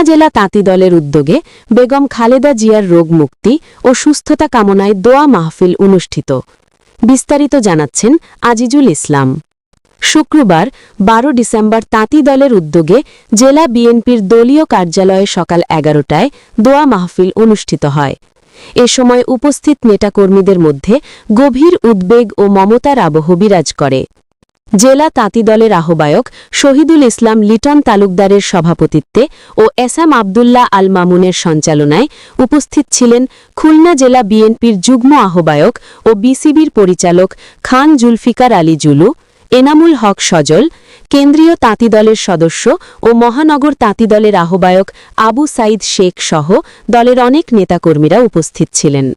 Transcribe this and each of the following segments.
জেলা তাঁতি দলের উদ্যোগে বেগম খালেদা জিয়ার রোগ মুক্তি ও সুস্থতা কামনায় দোয়া মাহফিল অনুষ্ঠিত। বিস্তারিত জানাচ্ছেন আজিজুল ইসলাম। শুক্রবার ১২ ডিসেম্বর তাঁতি দলের উদ্যোগে জেলা বিএনপির দলীয় কার্যালয়ে সকাল ১১টায় দোয়া মাহফিল অনুষ্ঠিত হয়। এ সময় উপস্থিত নেতাকর্মীদের মধ্যে গভীর উদ্বেগ ও মমতার আবহ বিরাজ করে। জেলা তাঁতি দলের আহ্বায়ক শহীদুল ইসলাম লিটন তালুকদারের সভাপতিত্বে ও এসএম আবদুল্লাহ আল মামুনের সঞ্চালনায় উপস্থিত ছিলেন খুলনা জেলা বিএনপির যুগ্ম আহ্বায়ক ও বিসিবির পরিচালক খান জুলফিকার আলী জুলু, এনামুল হক সজল, কেন্দ্রীয় তাঁতি দলের সদস্য ও মহানগর তাঁতি দলের আহ্বায়ক আবু সাইদ শেখ সহ দলের অনেক নেতাকর্মীরা উপস্থিত ছিলেন।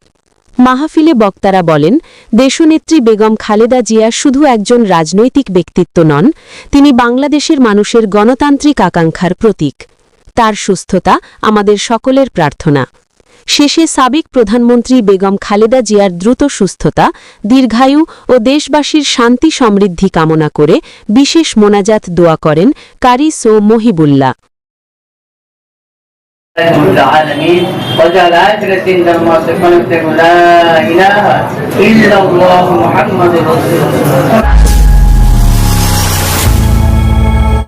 মাহফিলে বক্তারা বলেন, দেশনেত্রী বেগম খালেদা জিয়া শুধু একজন রাজনৈতিক ব্যক্তিত্ব নন, তিনি বাংলাদেশের মানুষের গণতান্ত্রিক আকাঙ্ক্ষার প্রতীক। তার সুস্থতা আমাদের সকলের প্রার্থনা। শেষে সাবেক প্রধানমন্ত্রী বেগম খালেদা জিয়ার দ্রুত সুস্থতা, দীর্ঘায়ু ও দেশবাসীর শান্তি সমৃদ্ধি কামনা করে বিশেষ মোনাজাত দোয়া করেন কারি সো মহিবুল্লাহ। العالمين وجعل آخرة لما تكون لا إله إلا الله محمد رسول الله